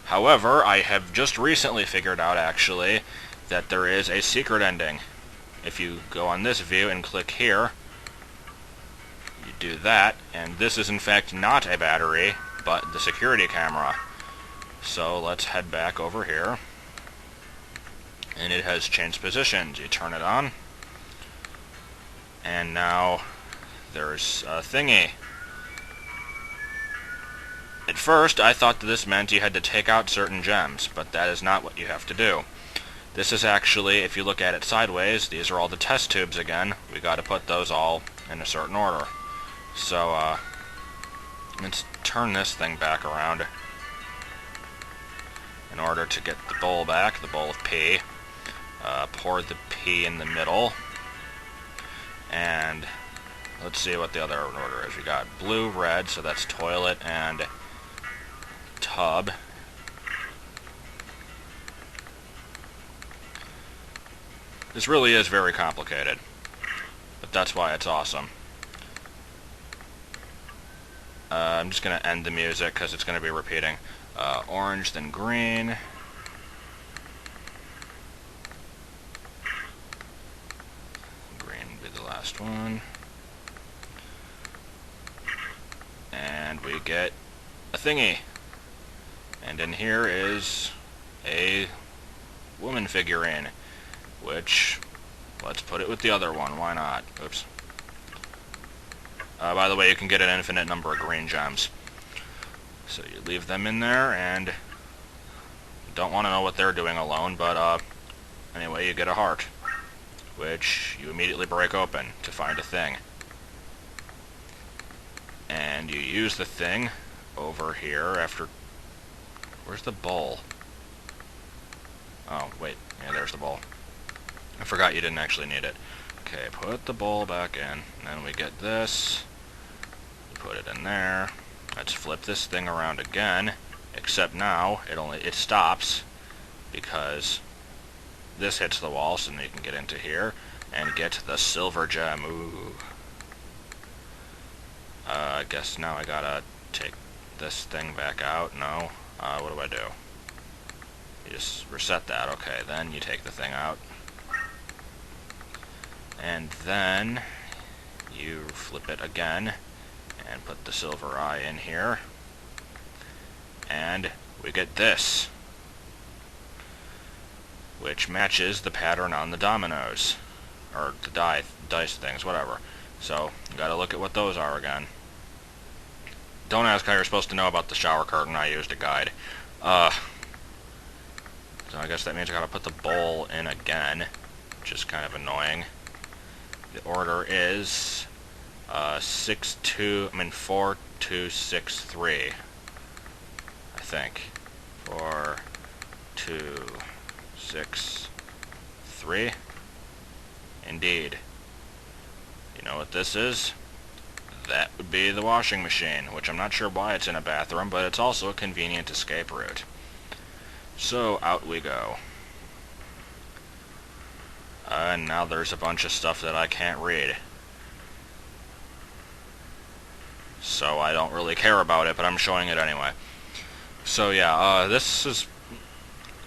However, I have just recently figured out, actually, that there is a secret ending. If you go on this view and click here, you do that, and this is in fact not a battery, but the security camera. So let's head back over here. And it has changed positions. You turn it on, and now there's a thingy. At first, I thought that this meant you had to take out certain gems, but that is not what you have to do. This is actually, if you look at it sideways, these are all the test tubes again. We got to put those all in a certain order. So, let's turn this thing back around in order to get the bowl back, the bowl of pee. Pour the pee in the middle, and let's see what the other order is. We got blue, red, so that's toilet and tub. This really is very complicated, but that's why it's awesome. I'm just going to end the music because it's going to be repeating. Orange, then green. Green would be the last one. And we get a thingy. And in here is a woman figurine, which, let's put it with the other one, why not? Oops. By the way, you can get an infinite number of green gems. So you leave them in there, and don't want to know what they're doing alone, but anyway, you get a heart, which you immediately break open to find a thing. And you use the thing over here after... Where's the bowl? Oh, wait. Yeah, there's the bowl. I forgot you didn't actually need it. Okay, put the bowl back in. And then we get this. You put it in there. Let's flip this thing around again. Except now, it stops because this hits the wall, so then you can get into here and get the silver gem. Ooh. I guess now I gotta take this thing back out. No. What do I do? You just reset that. Okay, then you take the thing out. And then you flip it again and put the silver eye in here. And we get this, which matches the pattern on the dominoes. Or the dice things, whatever. So, you gotta look at what those are again. Don't ask how you're supposed to know about the shower curtain. I used a guide. So I guess that means I gotta put the bowl in again, which is kind of annoying. The order is 4, 2, 6, 3. I think 4, 2, 6, 3. Indeed. You know what this is? That would be the washing machine, which I'm not sure why it's in a bathroom, but it's also a convenient escape route. So, out we go. And now there's a bunch of stuff that I can't read. So I don't really care about it, but I'm showing it anyway. So yeah, this is...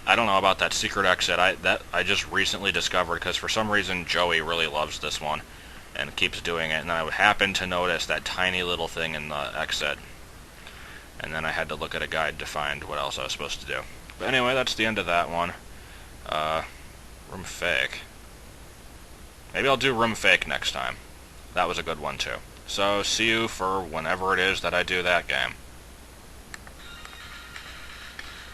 I don't know about that secret exit. I just recently discovered, because for some reason Joey really loves this one and keeps doing it, and I happened to notice that tiny little thing in the exit. And then I had to look at a guide to find what else I was supposed to do. But anyway, that's the end of that one. Room fake. Maybe I'll do room fake next time. That was a good one too. So, see you for whenever it is that I do that game.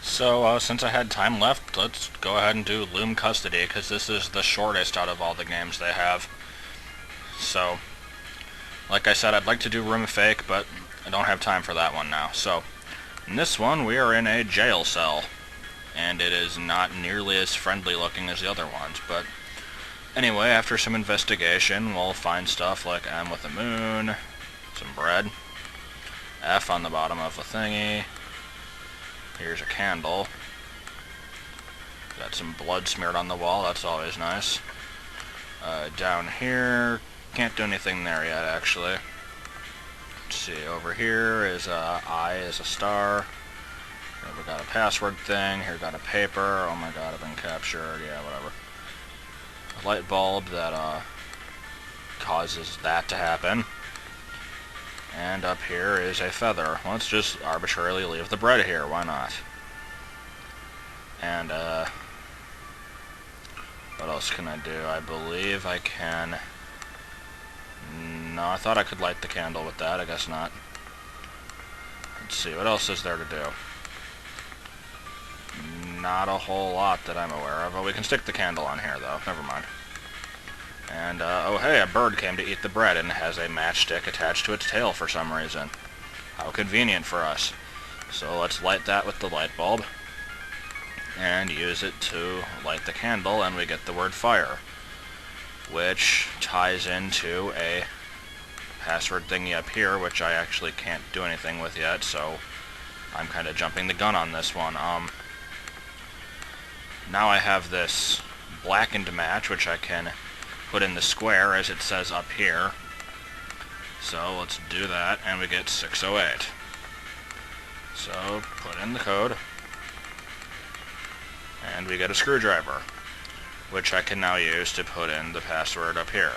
So, since I had time left, let's go ahead and do Loom Custody, because this is the shortest out of all the games they have. So, like I said, I'd like to do room fake, but I don't have time for that one now. So, in this one, we are in a jail cell, and it is not nearly as friendly looking as the other ones, but anyway, after some investigation, we'll find stuff like M with a moon, some bread, F on the bottom of a thingy, here's a candle, got some blood smeared on the wall, that's always nice. Down here, can't do anything there yet, actually. Let's see, over here is a eye is a star. Here we got a password thing. Here we got a paper. Oh my god, I've been captured. Yeah, whatever. A light bulb that causes that to happen. And up here is a feather. Let's just arbitrarily leave the bread here. Why not? And what else can I do? I believe I can... No, I thought I could light the candle with that. I guess not. Let's see, what else is there to do? Not a whole lot that I'm aware of. Oh, we can stick the candle on here, though. Never mind. And, oh hey, a bird came to eat the bread and has a matchstick attached to its tail for some reason. How convenient for us. So let's light that with the light bulb. And use it to light the candle, and we get the word fire. Which ties into a password thingy up here, which I actually can't do anything with yet, so I'm kind of jumping the gun on this one. Now I have this blackened match, which I can put in the square, as it says up here. So let's do that, and we get 608. So, put in the code, and we get a screwdriver, which I can now use to put in the password up here.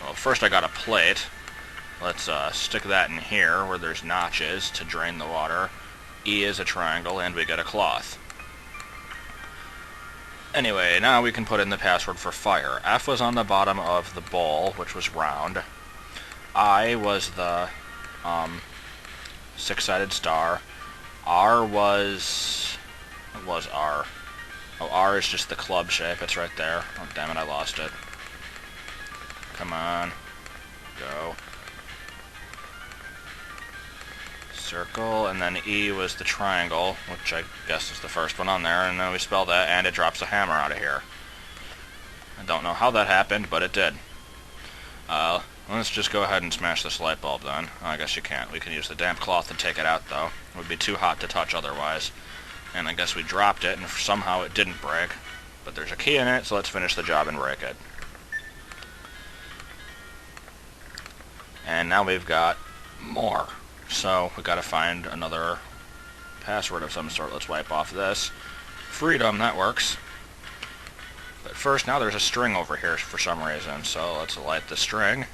Well, first I got a plate. Let's stick that in here, where there's notches to drain the water. E is a triangle, and we get a cloth. Anyway, now we can put in the password for fire. F was on the bottom of the bowl, which was round. I was the six-sided star. R was... What was R? Oh, R is just the club shape. It's right there. Oh, damn it, I lost it. Come on. Go. Circle, and then E was the triangle, which I guess is the first one on there, and then we spell that, and it drops a hammer out of here. I don't know how that happened, but it did. Let's just go ahead and smash this light bulb then. Oh, I guess you can't. We can use the damp cloth to take it out, though. It would be too hot to touch otherwise. And I guess we dropped it, and somehow it didn't break. But there's a key in it, so let's finish the job and break it. And now we've got more. So, we've got to find another password of some sort. Let's wipe off this. Freedom, that works. But first, now there's a string over here for some reason. So, let's light the string.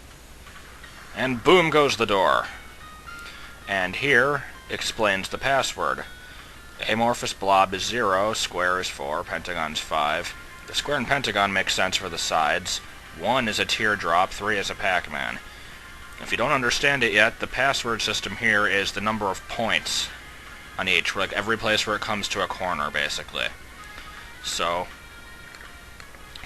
And boom goes the door. And here explains the password. Amorphous blob is 0, square is 4, pentagon's 5. The square and pentagon make sense for the sides. 1 is a teardrop, 3 is a Pac-Man. If you don't understand it yet, the password system here is the number of points on each, like every place where it comes to a corner, basically. So,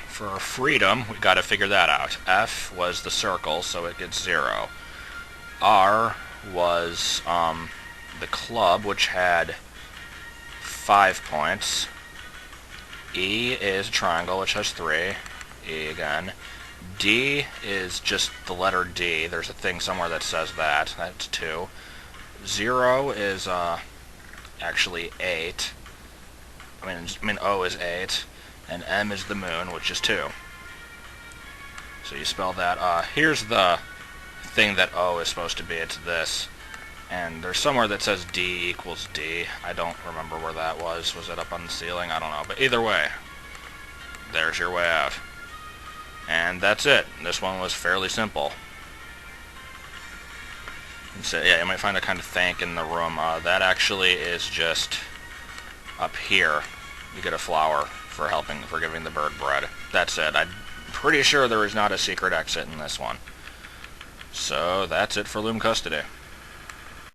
for freedom, we got to figure that out. F was the circle, so it gets 0. R was the club, which had 5 points. E is a triangle, which has 3. E again. D is just the letter D. There's a thing somewhere that says that. That's 2. 0 is actually 8. I mean O is 8. And M is the moon, which is 2. So you spell that. Here's the thing that O is supposed to be. It's this. And there's somewhere that says D equals D. I don't remember where that was. Was it up on the ceiling? I don't know. But either way, there's your way out. And that's it. This one was fairly simple. So, yeah, you might find a kind of thank in the room. That actually is just up here. You get a flower for giving the bird bread. That's it. I'm pretty sure there is not a secret exit in this one. So that's it for Loom Custody.